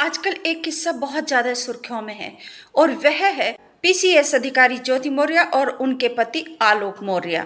आजकल एक किस्सा बहुत ज्यादा सुर्खियों में है और वह है पीसीएस अधिकारी ज्योति मौर्य और उनके पति आलोक मौर्य।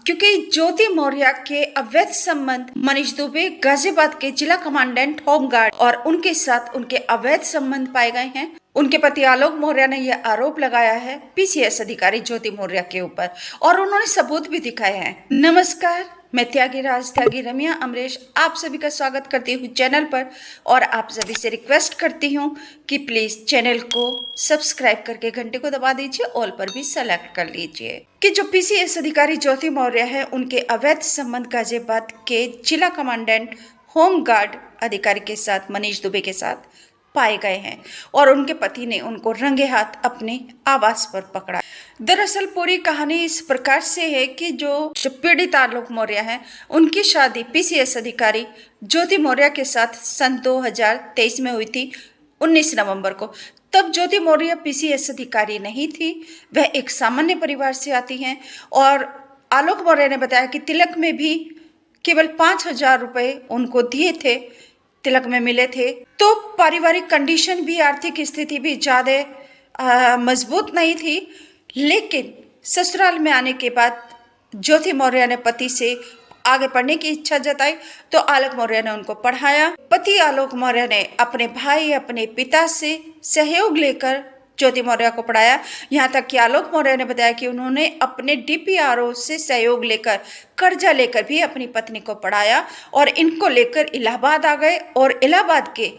क्योंकि ज्योति मौर्य के अवैध संबंध मनीष दुबे गाजियाबाद के जिला कमांडेंट होमगार्ड और उनके साथ उनके अवैध संबंध पाए गए हैं। उनके पति आलोक मौर्य ने यह आरोप लगाया है पीसीएस अधिकारी ज्योति मौर्य के ऊपर और उन्होंने सबूत भी दिखाए हैं। नमस्कार, मैं त्यागी रमिया अमरीश आप सभी का स्वागत करती हूँ चैनल पर और आप सभी से रिक्वेस्ट करती हूँ कि प्लीज चैनल को सब्सक्राइब करके घंटे को दबा दीजिए, ऑल पर भी सेलेक्ट कर लीजिए। कि जो पीसीएस अधिकारी ज्योति मौर्य है उनके अवैध संबंध गाजियाबाद के जिला कमांडेंट होमगार्ड अधिकारी के साथ मनीष दुबे के साथ पाए गए हैं और उनके पति ने उनको रंगे हाथ अपने आवास पर पकड़ा। दरअसल पूरी कहानी इस प्रकार से है कि जो पीड़ित आलोक मौर्य हैं उनकी शादी पीसीएस अधिकारी ज्योति मौर्य के साथ सन 2023 में हुई थी 19 नवंबर को। तब ज्योति मौर्य पीसीएस अधिकारी नहीं थी, वह एक सामान्य परिवार से आती हैं और आलोक मौर्य ने बताया कि तिलक में भी केवल 5,000 रुपए उनको दिए थे, तिलक में मिले थे। तो पारिवारिक कंडीशन भी, आर्थिक स्थिति भी ज़्यादा मजबूत नहीं थी। लेकिन ससुराल में आने के बाद ज्योति मौर्य ने पति से आगे पढ़ने की इच्छा जताई तो आलोक मौर्य ने उनको पढ़ाया। पति आलोक मौर्य ने अपने भाई, अपने पिता से सहयोग लेकर ज्योति मौर्य को पढ़ाया। यहाँ तक कि आलोक मौर्य ने बताया कि उन्होंने अपने डीपीआरओ से सहयोग लेकर, कर्जा लेकर भी अपनी पत्नी को पढ़ाया और इनको लेकर इलाहाबाद आ गए और इलाहाबाद के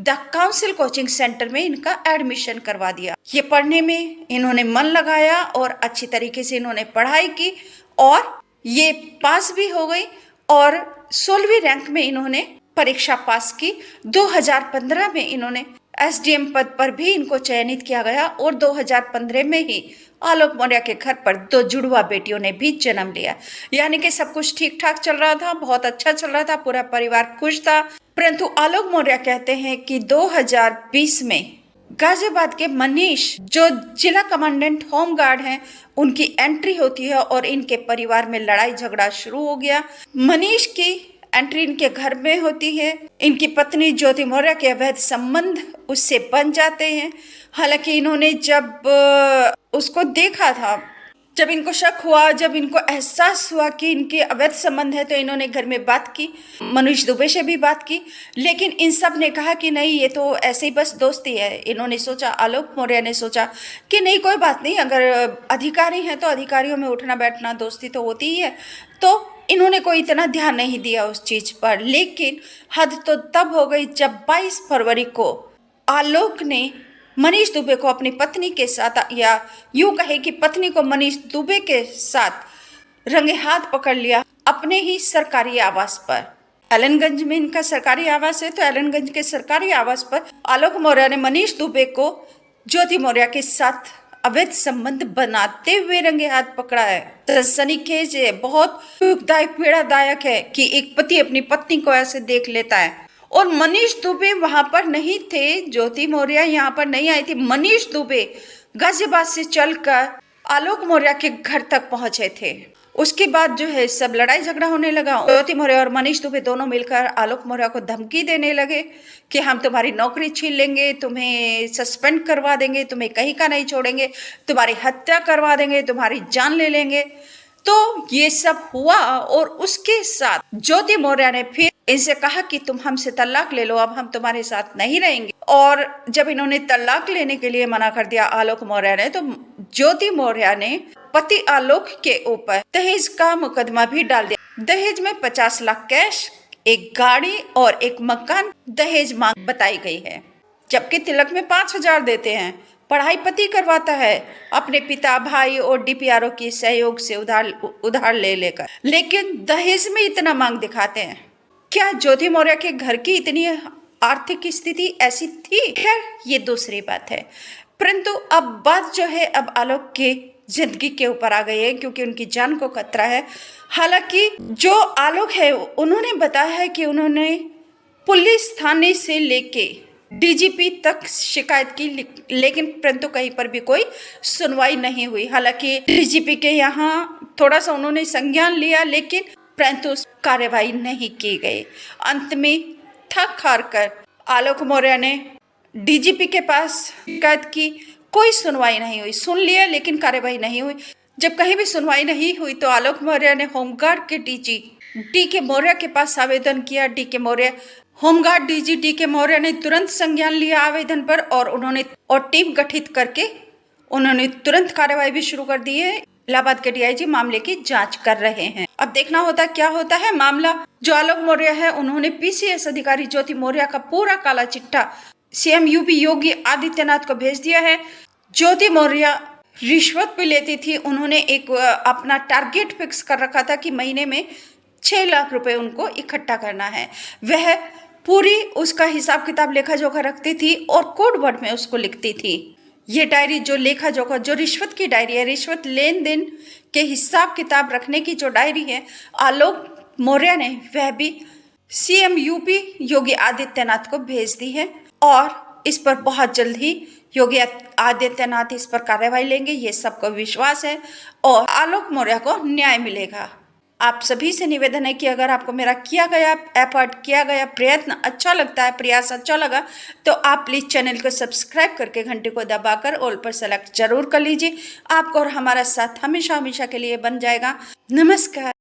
द काउंसिल कोचिंग सेंटर में इनका एडमिशन करवा दिया। ये पढ़ने में इन्होंने मन लगाया और अच्छी तरीके से इन्होंने पढ़ाई की और ये पास भी हो गई और 16वीं रैंक में इन्होंने परीक्षा पास की। 2015 में इन्होंने एसडीएम पद पर भी इनको चयनित किया गया और 2015 में ही आलोक मौर्य के घर पर 2 जुड़वा बेटियों ने भी जन्म लिया। यानी कि सब कुछ ठीक ठाक चल रहा था, बहुत अच्छा चल रहा था, पूरा परिवार खुश था। परंतु आलोक मौर्य कहते हैं कि 2020 में गाजियाबाद के मनीष जो जिला कमांडेंट होमगार्ड हैं उनकी एंट्री होती है और इनके परिवार में लड़ाई झगड़ा शुरू हो गया। मनीष की एंट्री इनके घर में होती है। इनकी पत्नी ज्योति मौर्य के अवैध संबंध उससे बन जाते हैं। हालांकि इन्होंने जब उसको देखा था, जब इनको शक हुआ, जब इनको एहसास हुआ कि इनके अवैध संबंध है तो इन्होंने घर में बात की, मनीष दुबे से भी बात की। लेकिन इन सब ने कहा कि नहीं, ये तो ऐसे ही बस दोस्ती है। इन्होंने सोचा, आलोक मौर्य ने सोचा कि नहीं, कोई बात नहीं, अगर अधिकारी हैं तो अधिकारियों में उठना बैठना दोस्ती तो होती ही है। तो इन्होंने कोई इतना ध्यान नहीं दिया उस चीज़ पर। लेकिन हद तो तब हो गई जब 22 फरवरी को आलोक ने मनीष दुबे को अपनी पत्नी के साथ, या यूं कहे कि पत्नी को मनीष दुबे के साथ रंगे हाथ पकड़ लिया अपने ही सरकारी आवास पर। एलनगंज में इनका सरकारी आवास है, तो एलनगंज के सरकारी आवास पर आलोक मौर्य ने मनीष दुबे को ज्योति मौर्य के साथ अवैध संबंध बनाते हुए रंगे हाथ पकड़ा है। सनसनीखेज है, बहुत पीड़ादायक है कि एक पति अपनी पत्नी को ऐसे देख लेता है। और मनीष दुबे वहां पर नहीं थे, ज्योति मौर्य यहाँ पर नहीं आई थी। मनीष दुबे गाजियाबाद से चलकर आलोक मौर्य के घर तक पहुंचे थे। उसके बाद जो है सब लड़ाई झगड़ा होने लगा। ज्योति मौर्य और मनीष दुबे दोनों मिलकर आलोक मौर्य को धमकी देने लगे कि हम तुम्हारी नौकरी छीन लेंगे, तुम्हें सस्पेंड करवा देंगे, तुम्हें कहीं का नहीं छोड़ेंगे, तुम्हारी हत्या करवा देंगे, तुम्हारी जान ले लेंगे। तो ये सब हुआ और उसके साथ ज्योति मौर्य ने फिर इनसे कहा कि तुम हमसे तलाक ले लो, अब हम तुम्हारे साथ नहीं रहेंगे। और जब इन्होंने तलाक लेने के लिए मना कर दिया आलोक मौर्य ने, तो ज्योति मौर्य ने पति आलोक के ऊपर दहेज का मुकदमा भी डाल दिया। दहेज में 50 लाख कैश, एक गाड़ी और एक मकान दहेज मांग बताई गई है, जबकि तिलक में 5,000 देते हैं। पढ़ाई पति करवाता है अपने पिता, भाई और डीपीआरओ के सहयोग से उधार ले लेकर। लेकिन दहेज में इतना मांग दिखाते हैं। क्या ज्योति मौर्य के घर की इतनी आर्थिक स्थिति ऐसी थी? खैर, ये दूसरी बात है। परंतु अब बात जो है अब आलोक के जिंदगी के ऊपर आ गई है, क्योंकि उनकी जान को खतरा है। हालांकि जो आलोक है उन्होंने बताया है कि उन्होंने पुलिस थाने से लेके डीजीपी तक शिकायत की, लेकिन परंतु कहीं पर भी कोई सुनवाई नहीं हुई। हालांकि डीजीपी के यहाँ थोड़ा सा उन्होंने संज्ञान लिया, लेकिन परंतु कार्रवाई नहीं की गई। अंत में थक हार कर आलोक मौर्य ने डीजीपी के पास शिकायत की, कोई सुनवाई नहीं हुई। सुन लिया लेकिन कार्यवाही नहीं हुई। जब कहीं भी सुनवाई नहीं हुई तो आलोक मौर्य ने होमगार्ड के डीजी डी के मौर्य के पास आवेदन किया। डी के मौर्य होमगार्ड डीजी डी के मौर्य ने तुरंत संज्ञान लिया आवेदन पर और टीम गठित करके उन्होंने तुरंत कार्यवाही भी शुरू कर दी है। इलाहाबाद के डीआईजी मामले की जांच कर रहे हैं। अब देखना होता क्या होता है। मामला जो आलोक मौर्य है, उन्होंने पीसीएस अधिकारी ज्योति मौर्य का पूरा काला चिट्ठा सीएम यूपी योगी आदित्यनाथ को भेज दिया है। ज्योति मौर्य रिश्वत भी लेती थी। उन्होंने एक अपना टारगेट फिक्स कर रखा था कि महीने में 6 लाख रुपए उनको इकट्ठा करना है। वह पूरी उसका हिसाब किताब लेखा जोखा रखती थी और कोड वर्ड में उसको लिखती थी। ये डायरी जो लेखा जोखा, जो रिश्वत की डायरी है, रिश्वत लेन देन के हिसाब किताब रखने की जो डायरी है, आलोक मौर्य ने वह भी सीएम यूपी योगी आदित्यनाथ को भेज दी है और इस पर बहुत जल्द ही योगी आदित्यनाथ इस पर कार्रवाई लेंगे, ये सबको विश्वास है और आलोक मौर्य को न्याय मिलेगा। आप सभी से निवेदन है कि अगर आपको मेरा किया गया प्रयत्न अच्छा लगता है, प्रयास अच्छा लगा, तो आप प्लीज चैनल को सब्सक्राइब करके घंटे को दबाकर ऑल पर सेलेक्ट जरूर कर लीजिए। आपको और हमारा साथ हमेशा हमेशा के लिए बन जाएगा। नमस्कार।